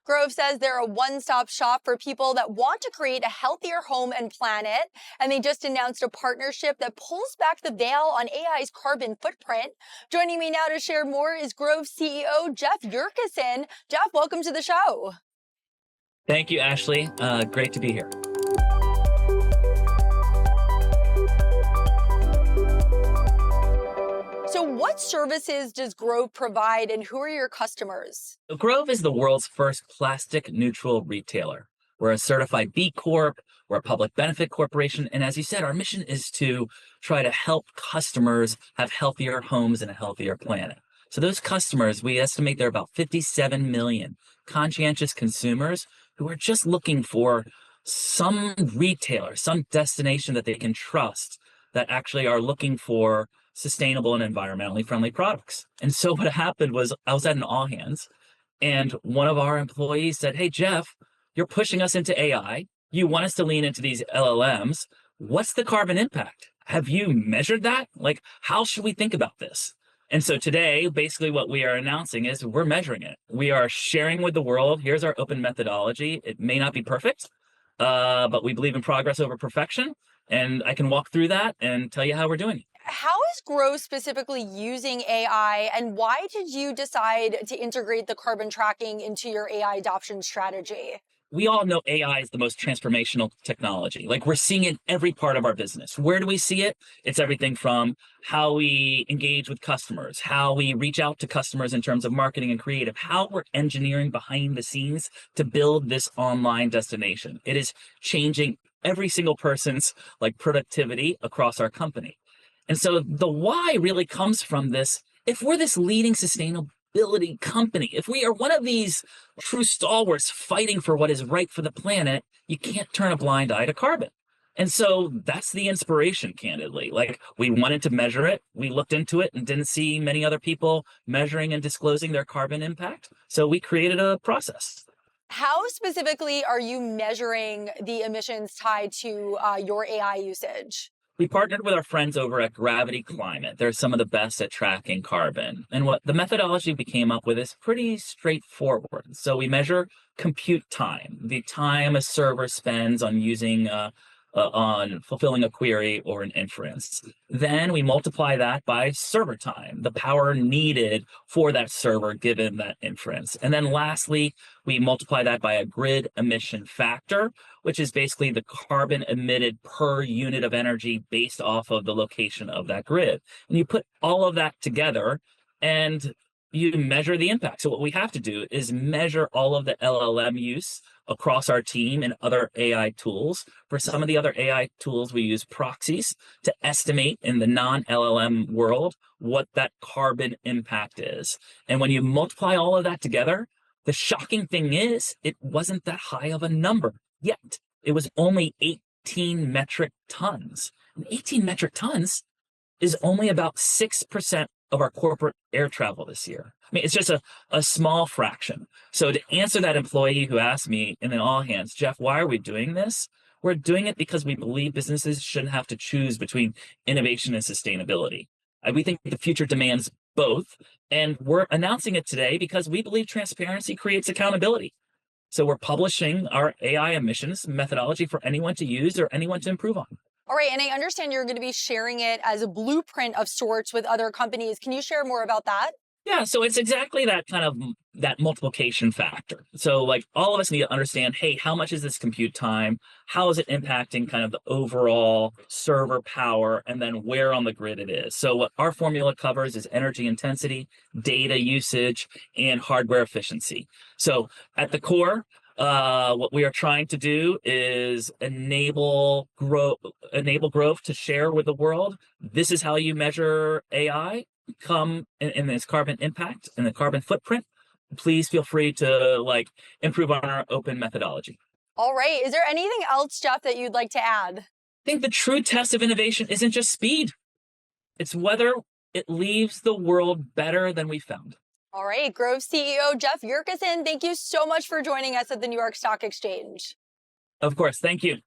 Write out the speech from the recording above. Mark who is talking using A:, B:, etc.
A: Grove says they're a one-stop shop for people that want to create a healthier home and planet. And they just announced a partnership that pulls back the veil on AI's carbon footprint. Joining me now to share more is Grove CEO Jeff Yurcisin. Jeff, welcome to the show.
B: Thank you, Ashley. Great to be here.
A: So what services does Grove provide and who are your customers?
B: Grove is the world's first plastic neutral retailer. We're a certified B Corp, we're a public benefit corporation, and as you said, our mission is to try to help customers have healthier homes and a healthier planet. So those customers, we estimate there are about 57 million conscientious consumers who are just looking for some retailer, some destination that they can trust that actually are looking for sustainable and environmentally friendly products. And so what happened was I was at an all hands and one of our employees said, "Hey, Jeff, you're pushing us into AI. You want us to lean into these LLMs. What's the carbon impact? Have you measured that? Like, how should we think about this?" And so today, basically what we are announcing is we're measuring it. We are sharing with the world. Here's our open methodology. It may not be perfect, but we believe in progress over perfection. And I can walk through that and tell you how we're doing it.
A: How is Grove specifically using AI, and why did you decide to integrate the carbon tracking into your AI adoption strategy?
B: We all know AI is the most transformational technology. Like, we're seeing it in every part of our business. Where do we see it? It's everything from how we engage with customers, how we reach out to customers in terms of marketing and creative, how we're engineering behind the scenes to build this online destination. It is changing every single person's productivity across our company. And so the why really comes from this. If we're this leading sustainability company, if we are one of these true stalwarts fighting for what is right for the planet, you can't turn a blind eye to carbon. And so that's the inspiration, candidly. Like, we wanted to measure it. We looked into it and didn't see many other people measuring and disclosing their carbon impact. So we created a process.
A: How specifically are you measuring the emissions tied to your AI usage?
B: We partnered with our friends over at Gravity Climate. They're some of the best at tracking carbon. And what the methodology we came up with is pretty straightforward. So we measure compute time, the time a server spends on on fulfilling a query or an inference. Then we multiply that by server time, the power needed for that server given that inference. And then lastly, we multiply that by a grid emission factor, which is basically the carbon emitted per unit of energy based off of the location of that grid. And you put all of that together and you measure the impact. So what we have to do is measure all of the LLM use across our team and other AI tools. For some of the other AI tools, we use proxies to estimate in the non-LLM world what that carbon impact is. And when you multiply all of that together, the shocking thing is it wasn't that high of a number yet. It was only 18 metric tons. And 18 metric tons is only about 6% of our corporate air travel this year. I mean, it's just a small fraction. So to answer that employee who asked me in an all hands, "Jeff, why are we doing this?" We're doing it because we believe businesses shouldn't have to choose between innovation and sustainability. We think the future demands both. And we're announcing it today because we believe transparency creates accountability. So we're publishing our AI emissions methodology for anyone to use or anyone to improve on.
A: All right, and I understand you're going to be sharing it as a blueprint of sorts with other companies. Can you share more about that?
B: Yeah, so it's exactly that kind of that multiplication factor. So all of us need to understand, hey, how much is this compute time? How is it impacting kind of the overall server power and then where on the grid it is? So what our formula covers is energy intensity, data usage, and hardware efficiency. So at the core, what we are trying to do is enable growth to share with the world. This is how you measure AI. Come in this carbon impact and the carbon footprint. Please feel free to improve on our open methodology.
A: All right. Is there anything else, Jeff, that you'd like to add?
B: I think the true test of innovation isn't just speed. It's whether it leaves the world better than we found.
A: All right. Grove CEO Jeff Yurcisin, thank you so much for joining us at the New York Stock Exchange.
B: Of course. Thank you.